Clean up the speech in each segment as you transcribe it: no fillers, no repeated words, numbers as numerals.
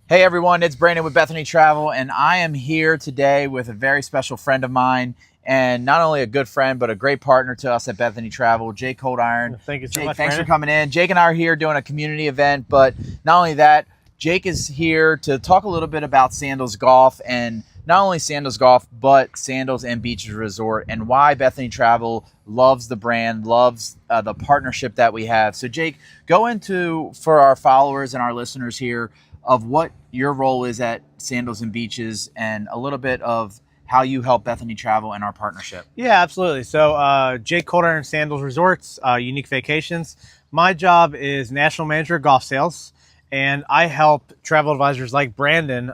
Hey everyone, it's Brandon with Bethany Travel, and I am here today with a very special friend of mine, and not only a good friend, but a great partner to us at Bethany Travel, Jake Coldiron. Thank you so Jake, much, thanks for Brandon. coming in. Jake and I are here doing a community event, but not only that, Jake is here to talk a little bit about Sandals Golf, and not only Sandals Golf, but Sandals and Beaches Resort, and why Bethany Travel loves the brand, loves the partnership that we have. So Jake, go into, for our followers and our listeners here, of what your role is at Sandals and Beaches and a little bit of how you help Bethany Travel and our partnership. Yeah, absolutely. So, Jake Coldiron, Sandals Resorts, Unique Vacations. My job is National Manager of Golf Sales, and I help travel advisors like Brandon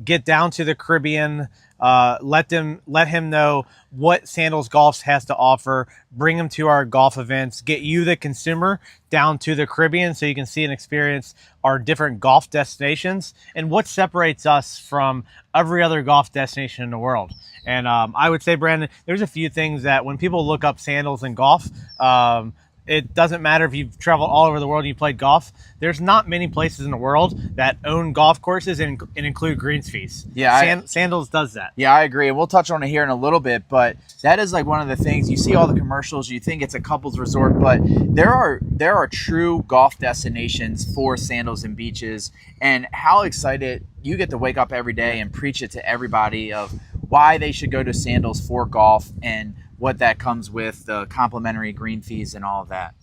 get down to the Caribbean, let him know what Sandals Golf has to offer, bring him to our golf events, get you, the consumer, down to the Caribbean so you can see and experience our different golf destinations and what separates us from every other golf destination in the world. And I would say, Brandon, there's a few things that when people look up Sandals and golf, it doesn't matter if you've traveled all over the world and you played golf. There's not many places in the world that own golf courses and include greens fees. Yeah, Sandals does that. Yeah, I agree. And we'll touch on it here in a little bit, but that is like one of the things you see all the commercials, you think it's a couples resort, but there are true golf destinations for Sandals and Beaches, and how excited you get to wake up every day and preach it to everybody of why they should go to Sandals for golf and what that comes with, the complimentary green fees and all of that.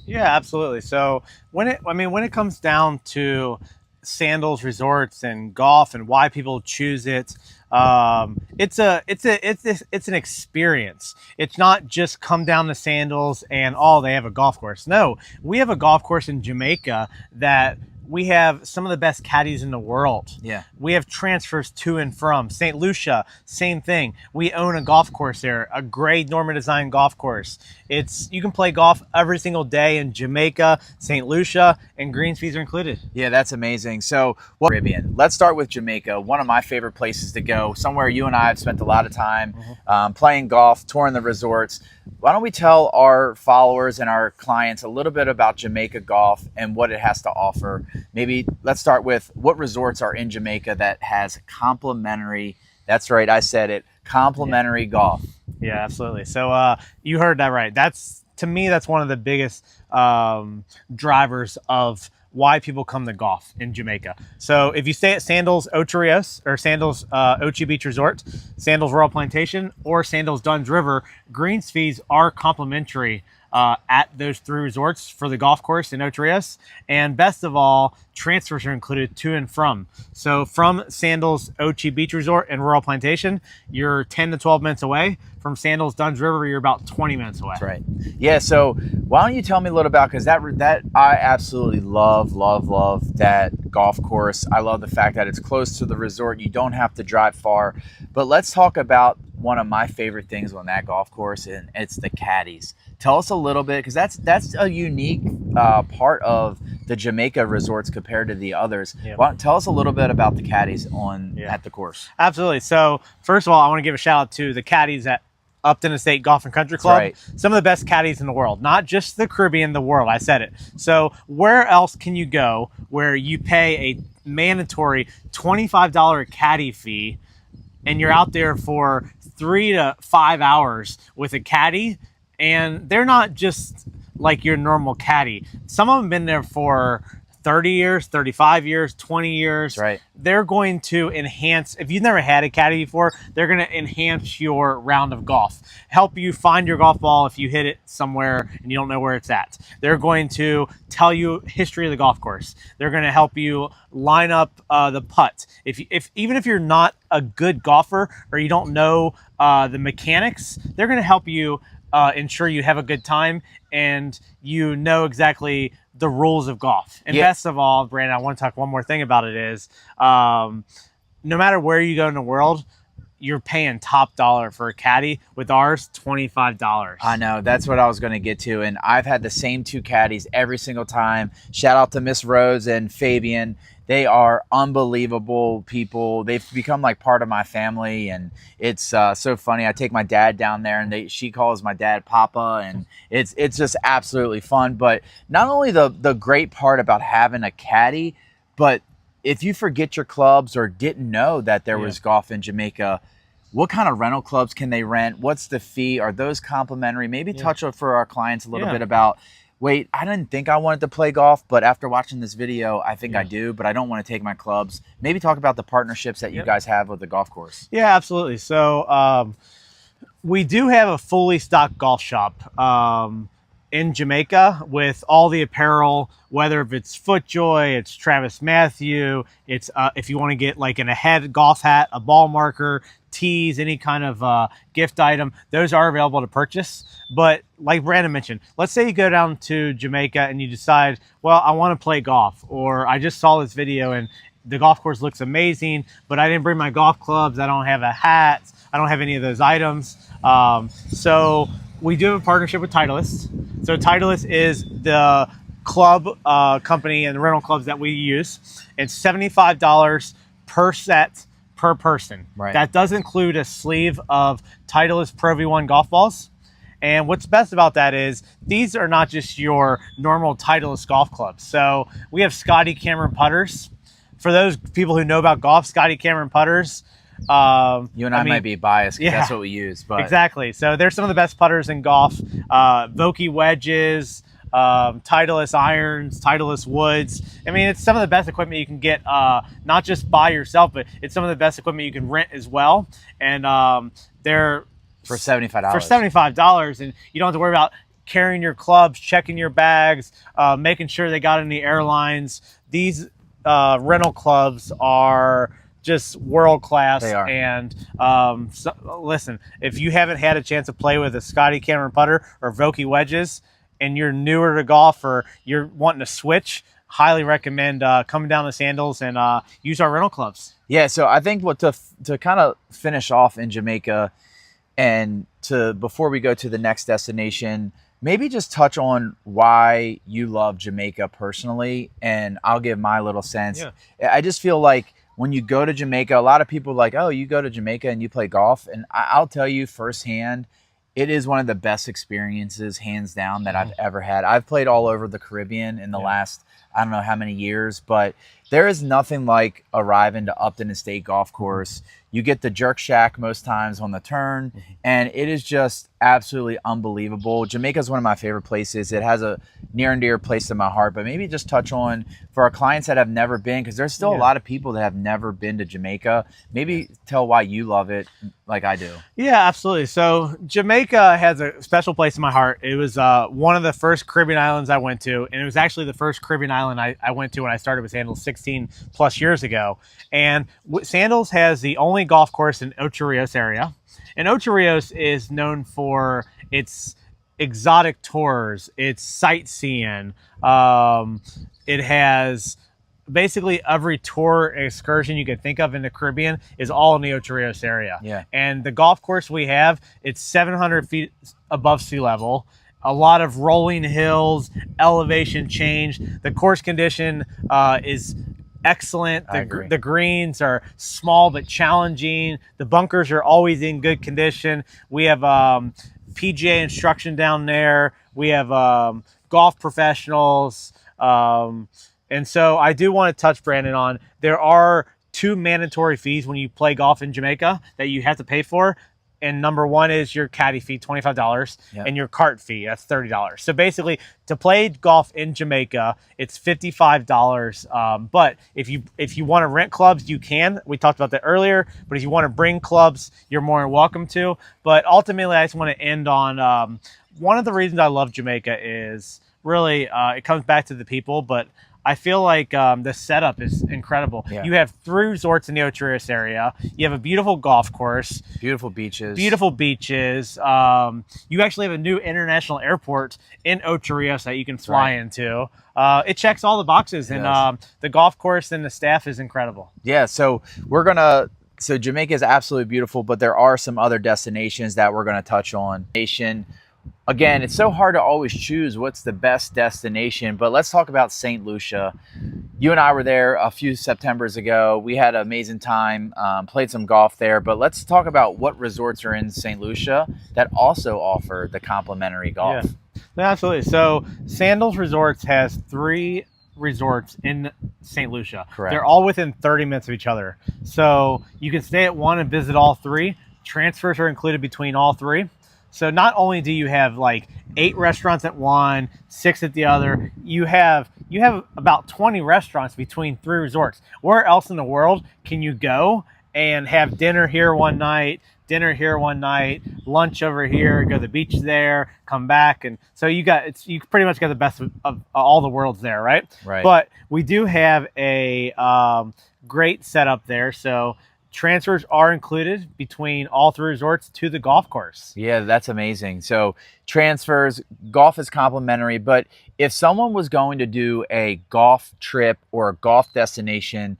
Yeah, absolutely. So when it comes down to Sandals Resorts and golf and why people choose it, it's an experience. It's not just come down to Sandals and they have a golf course. No, we have a golf course in Jamaica that we have some of the best caddies in the world. Yeah. We have transfers to and from. St. Lucia, same thing. We own a golf course there, a great Norman design golf course. You can play golf every single day in Jamaica, St. Lucia, and greens fees are included. Yeah, that's amazing. So, Caribbean. Let's start with Jamaica, one of my favorite places to go, somewhere you and I have spent a lot of time playing golf, touring the resorts. Why don't we tell our followers and our clients a little bit about Jamaica golf and what it has to offer? Maybe let's start with what resorts are in Jamaica that has complimentary, that's right, I said it, complimentary golf. Yeah, absolutely. So you heard that right. To me, that's one of the biggest drivers of why people come to golf in Jamaica. So if you stay at Sandals Ocho Rios or Sandals Ochi Beach Resort, Sandals Royal Plantation, or Sandals Dunn's River, greens fees are complimentary at those three resorts for the golf course in Ocho Rios. And best of all, transfers are included to and from. So from Sandals Ochi Beach Resort and Royal Plantation, you're 10 to 12 minutes away. From Sandals Dunn's River, you're about 20 minutes away. That's right. Yeah, so why don't you tell me a little about, because that I absolutely love that golf course. I love the fact that it's close to the resort. You don't have to drive far. But let's talk about one of my favorite things on that golf course, and it's the caddies. Tell us a little bit, because that's a unique part of the Jamaica resorts compared to the others. Yep. Tell us a little bit about the caddies at the course. Absolutely. So first of all, I want to give a shout out to the caddies at Upton Estate Golf and Country Club. Right. Some of the best caddies in the world, not just the Caribbean, the world. I said it. So where else can you go where you pay a mandatory $25 caddy fee and you're out there for 3 to 5 hours with a caddy? And they're not just like your normal caddy. Some of them have been there for 30 years, 35 years, 20 years. Right. They're going to enhance, if you've never had a caddy before, they're going to enhance your round of golf, help you find your golf ball if you hit it somewhere and you don't know where it's at. They're going to tell you history of the golf course. They're going to help you line up the putt. Even if you're not a good golfer or you don't know the mechanics, they're going to help you ensure you have a good time and you know exactly the rules of golf. And best of all, Brandon, I want to talk one more thing about it is no matter where you go in the world, you're paying top dollar for a caddy. With ours, $25. I know, that's what I was going to get to, and I've had the same two caddies every single time. Shout out to Miss Rose and Fabian. They are unbelievable people. They've become like part of my family, and it's so funny. I take my dad down there, and she calls my dad Papa, and it's just absolutely fun. But not only the great part about having a caddy, but if you forget your clubs or didn't know that there was golf in Jamaica, what kind of rental clubs can they rent? What's the fee? Are those complimentary? Maybe touch on for our clients a little bit about, wait, I didn't think I wanted to play golf, but after watching this video, I think I do, but I don't want to take my clubs. Maybe talk about the partnerships that you guys have with the golf course. Yeah, absolutely. So we do have a fully stocked golf shop in Jamaica with all the apparel, whether if it's FootJoy, it's Travis Matthew, it's if you want to get like a head golf hat, a ball marker, tees, any kind of gift item, those are available to purchase. But like Brandon mentioned, let's say you go down to Jamaica and you decide, well, I want to play golf, or I just saw this video and the golf course looks amazing, but I didn't bring my golf clubs, I don't have a hat, I don't have any of those items. So we do have a partnership with Titleist. So Titleist is the club company and the rental clubs that we use. It's $75 per set per person. Right. That does include a sleeve of Titleist Pro V1 golf balls. And what's best about that is these are not just your normal Titleist golf clubs. So we have Scotty Cameron putters. For those people who know about golf, Scotty Cameron putters. You and I might be biased because that's what we use. But exactly. So they're some of the best putters in golf. Vokey wedges, Titleist irons, Titleist woods. I mean, it's some of the best equipment you can get, not just by yourself, but it's some of the best equipment you can rent as well. And they're for $75. For $75, and you don't have to worry about carrying your clubs, checking your bags, making sure they got any airlines. These rental clubs are just world class. They are. And listen, if you haven't had a chance to play with a Scotty Cameron putter or Vokey wedges, and you're newer to golf or you're wanting to switch, highly recommend coming down to Sandals and use our rental clubs. Yeah, so I think what to kind of finish off in Jamaica, and before we go to the next destination, maybe just touch on why you love Jamaica personally, and I'll give my little sense. Yeah. I just feel like when you go to Jamaica, a lot of people are like, oh, you go to Jamaica and you play golf. And I'll tell you firsthand, it is one of the best experiences, hands down, that I've ever had. I've played all over the Caribbean in the last, I don't know how many years, but there is nothing like arriving to Upton Estate Golf Course. You get the jerk shack most times on the turn, and it is just absolutely unbelievable. Jamaica is one of my favorite places. It has a near and dear place in my heart, but maybe just touch on, for our clients that have never been, because there's still a lot of people that have never been to Jamaica, maybe tell why you love it like I do. Yeah, absolutely. So Jamaica has a special place in my heart. It was one of the first Caribbean islands I went to, and it was actually the first Caribbean island I went to when I started with Sandals 16 plus years ago. And Sandals has the only golf course in Ocho Rios area. And Ocho Rios is known for its exotic tours, its sightseeing. It has basically every tour excursion you could think of in the Caribbean is all in the Ocho Rios area. Yeah. And the golf course we have, it's 700 feet above sea level. A lot of rolling hills, elevation change. The course condition is excellent. The greens are small but challenging. The bunkers are always in good condition. We have PGA instruction down there. We have golf professionals. And so I do want to touch, Brandon, on there are 2 mandatory fees when you play golf in Jamaica that you have to pay for. And number one is your caddy fee, $25, and your cart fee, that's $30. So basically, to play golf in Jamaica, it's $55. But if you want to rent clubs, you can. We talked about that earlier. But if you want to bring clubs, you're more than welcome to. But ultimately, I just want to end on one of the reasons I love Jamaica is really it comes back to the people, but I feel like the setup is incredible. Yeah. You have 3 resorts in the Ocho Rios area. You have a beautiful golf course. Beautiful beaches. Beautiful beaches. You actually have a new international airport in Ocho Rios that you can fly into. It checks all the boxes, and the golf course and the staff is incredible. Yeah, so so Jamaica is absolutely beautiful, but there are some other destinations that we're going to touch on. Again, it's so hard to always choose what's the best destination, but let's talk about St. Lucia. You and I were there a few Septembers ago. We had an amazing time, played some golf there, but let's talk about what resorts are in St. Lucia that also offer the complimentary golf. Yeah, absolutely. So Sandals Resorts has 3 resorts in St. Lucia. Correct. They're all within 30 minutes of each other. So you can stay at one and visit all three. Transfers are included between all three. So not only do you have like 8 restaurants at one, 6 at the other, you have about 20 restaurants between 3 resorts. Where else in the world can you go and have dinner here one night, dinner here one night, lunch over here, go to the beach there, come back, and so you pretty much got the best of all the worlds there, right? Right. But we do have a great setup there, so transfers are included between all 3 resorts to the golf course. Yeah, that's amazing. So transfers, golf is complimentary, but if someone was going to do a golf trip or a golf destination,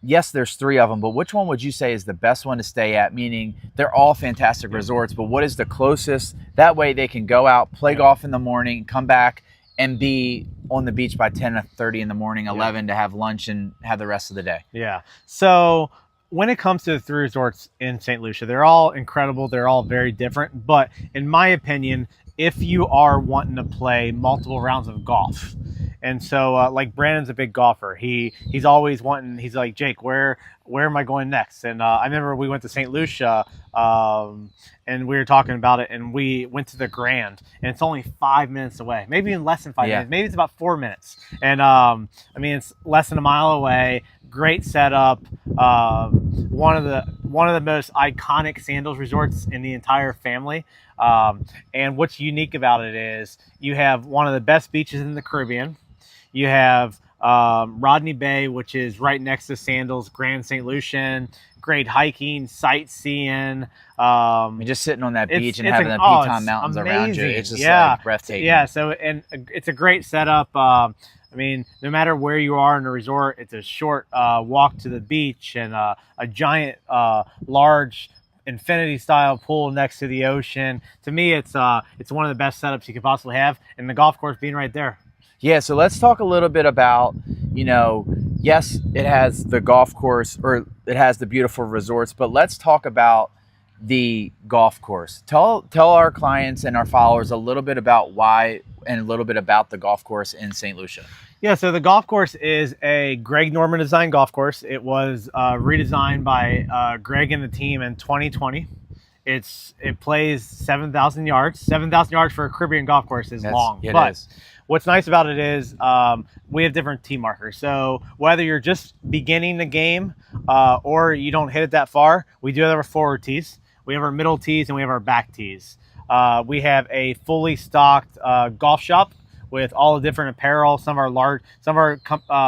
yes, there's 3 of them, but which one would you say is the best one to stay at? Meaning they're all fantastic resorts, but what is the closest? That way they can go out, play golf in the morning, come back and be on the beach by 10:30 in the morning, 11 to have lunch and have the rest of the day. Yeah. So when it comes to the 3 resorts in St. Lucia, they're all incredible. They're all very different. But in my opinion, if you are wanting to play multiple rounds of golf, and so like Brandon's a big golfer. He's always wanting. He's like, Jake, where am I going next? And I remember we went to St. Lucia and we were talking about it, and we went to the Grand, and it's only 5 minutes away, maybe even less than 5 minutes. Maybe it's about 4 minutes. And I mean, it's less than a mile away. Great setup. One of the most iconic Sandals resorts in the entire family. And what's unique about it is you have one of the best beaches in the Caribbean. You have Rodney Bay, which is right next to Sandals, Grand St. Lucian. Great hiking, sightseeing. Just sitting on that beach and having the Piton Mountains around you. It's just like breathtaking. Yeah, so and it's a great setup. I mean, no matter where you are in the resort, it's a short walk to the beach and a giant, large infinity-style pool next to the ocean. To me, it's one of the best setups you could possibly have, and the golf course being right there. Yeah, so let's talk a little bit about, yes, it has the golf course or it has the beautiful resorts, but let's talk about the golf course. Tell our clients and our followers a little bit about why and a little bit about the golf course in St. Lucia. Yeah, so the golf course is a Greg Norman designed golf course. It was redesigned by Greg and the team in 2020. It plays 7,000 yards. 7,000 yards for a Caribbean golf course is long. It but is. What's nice about it is we have different tee markers. So whether you're just beginning the game or you don't hit it that far, we do have our forward tees. We have our middle tees and we have our back tees. We have a fully stocked golf shop with all the different apparel. Some of our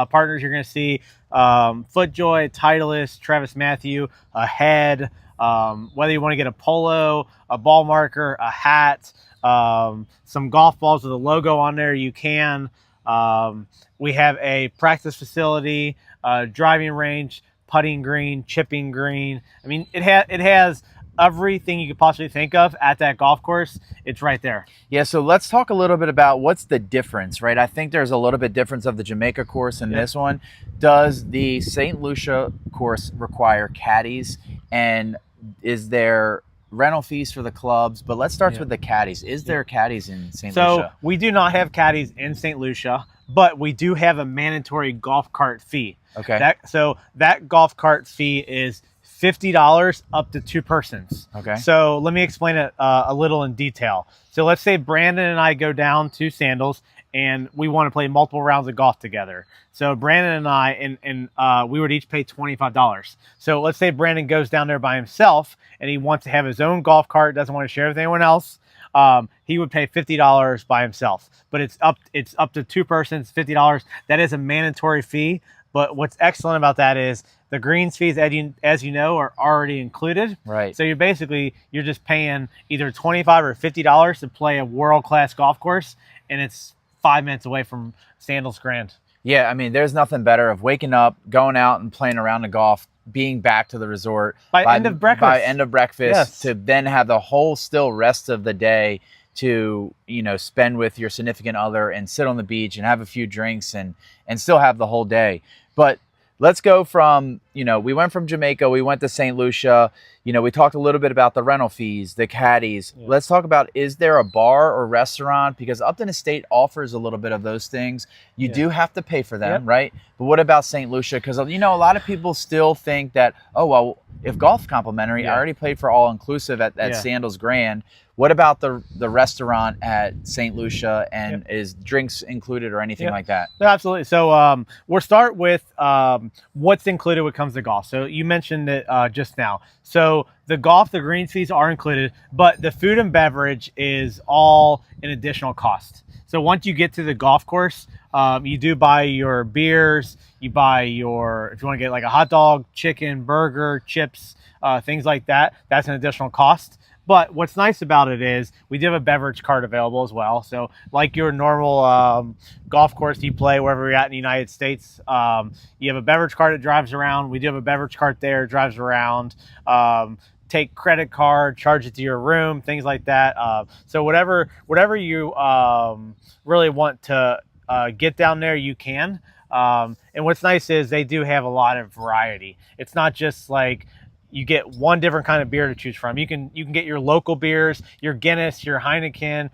partners you're going to see, FootJoy, Titleist, Travis Matthew, a head, whether you want to get a polo, a ball marker, a hat, some golf balls with a logo on there, you can. We have a practice facility, driving range, putting green, chipping green. I mean, it has everything you could possibly think of at that golf course. It's right there. Yeah, so let's talk a little bit about what's the difference, right? I think there's a little bit difference of the Jamaica course and this one. Does the St. Lucia course require caddies, and is there rental fees for the clubs? But let's start with the caddies. Is there caddies in St. Lucia? So we do not have caddies in St. Lucia, but we do have a mandatory golf cart fee. Okay. So that golf cart fee is $50 up to 2 persons. Okay. So let me explain it a little in detail. So let's say Brandon and I go down to Sandals and we want to play multiple rounds of golf together. So Brandon and I, we would each pay $25. So let's say Brandon goes down there by himself and he wants to have his own golf cart, doesn't want to share with anyone else. He would pay $50 by himself, but it's up to 2 persons, $50. That is a mandatory fee. But what's excellent about that is the greens fees, as you know, are already included. Right. So you're just paying either $25 or $50 to play a world-class golf course, and it's 5 minutes away from Sandals Grand. Yeah, I mean, there's nothing better of waking up, going out and playing around the golf, being back to the resort by end of breakfast. Yes. To then have the whole still rest of the day to spend with your significant other and sit on the beach and have a few drinks and still have the whole day. But let's go from, we went from Jamaica, we went to St. Lucia. We talked a little bit about the rental fees, the caddies. Yeah. Let's talk about, is there a bar or restaurant? Because Upton Estate offers a little bit of those things. You do have to pay for them, Yep. right? But what about St. Lucia? Because, a lot of people still think that, oh, well, if golf complimentary, I already paid for all-inclusive at Sandals Grand. What about the restaurant at St. Lucia, and is drinks included or anything like that? No, absolutely. So we'll start with what's included when it comes to golf. So you mentioned it just now. So the green fees are included, but the food and beverage is all an additional cost. So once you get to the golf course, you do buy your beers, you buy if you want to get like a hot dog, chicken, burger, chips, things like that, that's an additional cost. But what's nice about it is we do have a beverage cart available as well. So like your normal golf course you play wherever you're at in the United States, you have a beverage cart that drives around. We do have a beverage cart there, drives around. Take credit card, charge it to your room, things like that. So whatever you really want to get down there, you can. And what's nice is they do have a lot of variety. It's not just like you get one different kind of beer to choose from. You can get your local beers, your Guinness, your Heineken,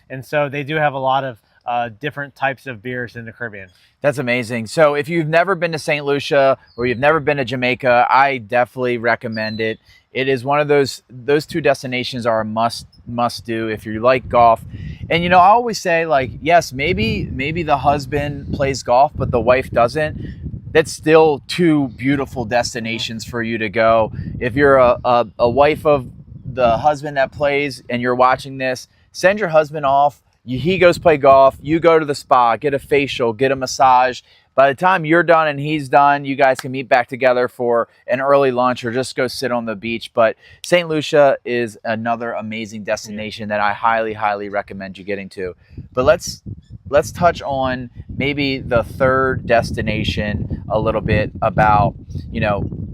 and so they do have a lot of different types of beers in the Caribbean. That's amazing. So if you've never been to St. Lucia or you've never been to Jamaica, I definitely recommend it. It is one of those two destinations are a must do if you like golf. And I always say, like, yes, maybe the husband plays golf but the wife doesn't. That's still two beautiful destinations for you to go. If you're a wife of the husband that plays and you're watching this, send your husband off. He goes play golf. You go to the spa, get a facial, get a massage. By the time you're done and he's done, you guys can meet back together for an early lunch or just go sit on the beach. But St. Lucia is another amazing destination that I highly, highly recommend you getting to. But let's touch on maybe the third destination a little bit about,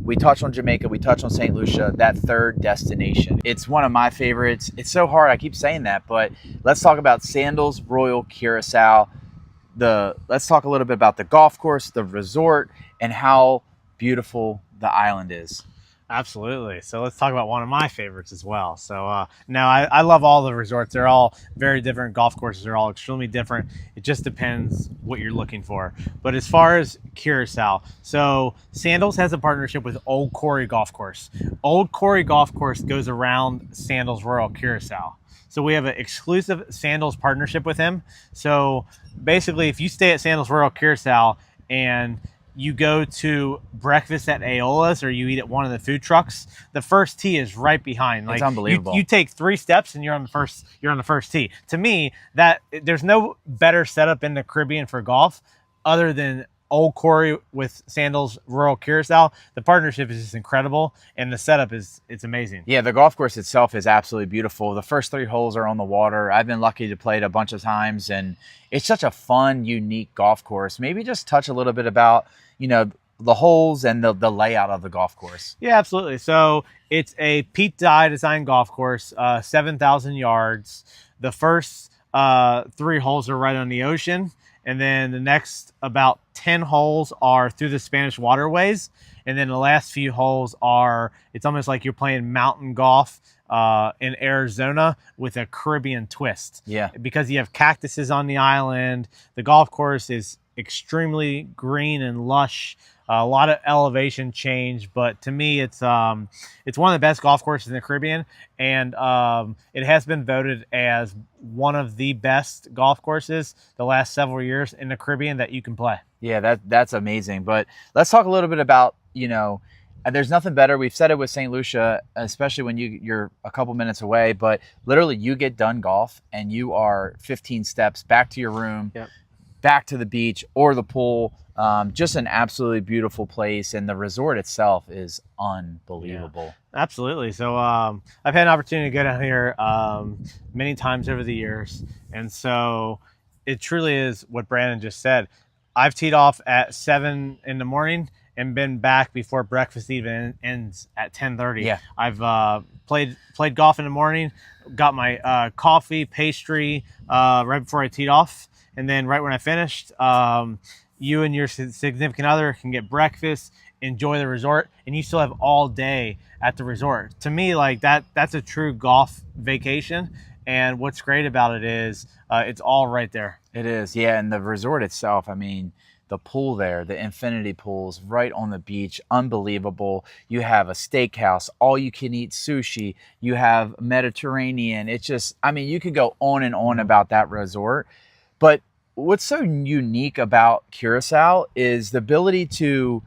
we touched on Jamaica, we touched on St. Lucia, that third destination. It's one of my favorites. It's so hard, I keep saying that, but let's talk about Sandals Royal Curacao. Let's talk a little bit about the golf course, the resort, and how beautiful the island is. Absolutely. So let's talk about one of my favorites as well. So now I love all the resorts. They're all very different golf courses. They're all extremely different. It just depends what you're looking for. But as far as Curacao, so Sandals has a partnership with Old Quarry Golf Course. Old Quarry Golf Course goes around Sandals Royal Curacao. So we have an exclusive Sandals partnership with him. So basically, if you stay at Sandals Royal Curacao and you go to breakfast at Aeola's or you eat at one of the food trucks, the first tee is right behind. It's unbelievable. You take 3 steps and you're on the first tee. To me, there's no better setup in the Caribbean for golf other than Old Quarry with Sandals Royal Curacao. The partnership is just incredible, and the setup it's amazing. Yeah, the golf course itself is absolutely beautiful. The first 3 holes are on the water. I've been lucky to play it a bunch of times, and it's such a fun, unique golf course. Maybe just touch a little bit about, the holes and the layout of the golf course. Yeah, absolutely. So it's a Pete Dye designed golf course, 7,000 yards. The first 3 holes are right on the ocean. And then the next about 10 holes are through the Spanish waterways. And then the last few holes it's almost like you're playing mountain golf in Arizona with a Caribbean twist. Yeah. Because you have cactuses on the island. The golf course is extremely green and lush. A lot of elevation change, but to me, it's one of the best golf courses in the Caribbean, and it has been voted as one of the best golf courses the last several years in the Caribbean that you can play. Yeah, that's amazing. But let's talk a little bit about, there's nothing better. We've said it with St. Lucia, especially when you're a couple minutes away, but literally you get done golf and you are 15 steps back to your room, back to the beach or the pool. Just an absolutely beautiful place, and the resort itself is unbelievable. Yeah, absolutely. So I've had an opportunity to go down here many times over the years, and so it truly is what Brandon just said. I've teed off at 7 in the morning and been back before breakfast even ends at 10:30. Yeah. I've played golf in the morning, got my coffee, pastry right before I teed off, and then right when I finished, you and your significant other can get breakfast, enjoy the resort, and you still have all day at the resort. To me, like that's a true golf vacation. And what's great about it is it's all right there. It is, yeah. And the resort itself, I mean, the pool there, the infinity pools right on the beach, unbelievable. You have a steakhouse, all you can eat sushi, you have Mediterranean. It's just, I mean, you could go on and on about that resort. But what's so unique about Curacao is the ability to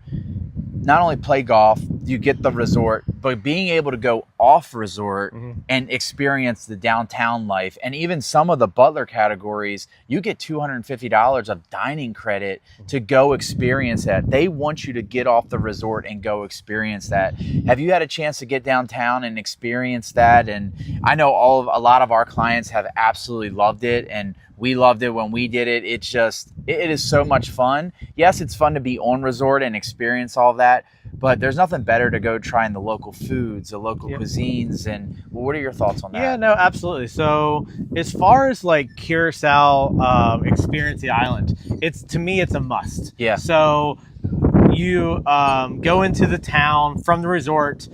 not only play golf, you get the resort, but being able to go off resort and experience the downtown life. And even some of the Butler categories, you get $250 of dining credit to go experience that. They want you to get off the resort and go experience that. Have you had a chance to get downtown and experience that? And I know a lot of our clients have absolutely loved it, and we loved it when we did it. It's just, it is so much fun. Yes, it's fun to be on resort and experience all that, but there's nothing better to go trying the local foods, the local cuisines. And well, what are your thoughts on that? Yeah, no, absolutely. So as far as like Curacao, experience the island, to me, it's a must. Yeah. So you go into the town from the resort.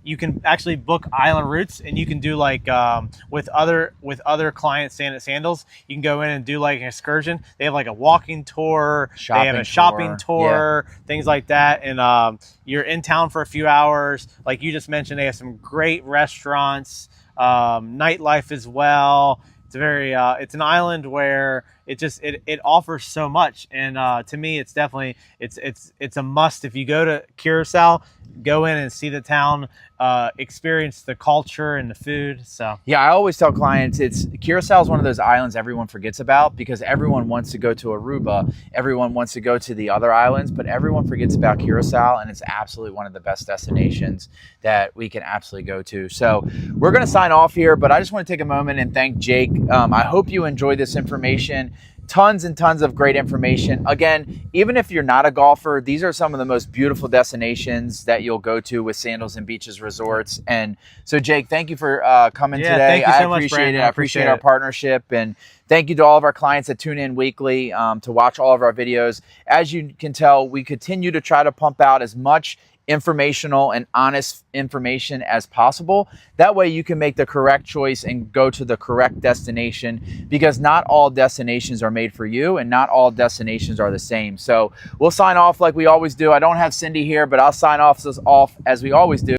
You can actually book island routes, and you can do like with other clients staying at Sandals. You can go in and do like an excursion. They have like a walking tour. They have a shopping tour, things like that. And you're in town for a few hours. Like you just mentioned, they have some great restaurants, nightlife as well. It's it's an island where it offers so much. And to me, it's definitely it's a must. If you go to Curacao, go in and see the town, experience the culture and the food. So yeah, I always tell clients Curacao is one of those islands everyone forgets about, because everyone wants to go to Aruba, everyone wants to go to the other islands, but everyone forgets about Curacao, and it's absolutely one of the best destinations that we can absolutely go to. So we're going to sign off here, but I just want to take a moment and thank Jake. I hope you enjoyed this information. Tons and tons of great information. Again, even if you're not a golfer, these are some of the most beautiful destinations that you'll go to with Sandals and Beaches Resorts. And so, Jake, thank you for coming today. Thank you so I appreciate much, it. I appreciate our partnership. And thank you to all of our clients that tune in weekly to watch all of our videos. As you can tell, we continue to try to pump out as much informational and honest information as possible. That way you can make the correct choice and go to the correct destination, because not all destinations are made for you and not all destinations are the same. So we'll sign off like we always do. I don't have Cindy here, but I'll sign off as we always do.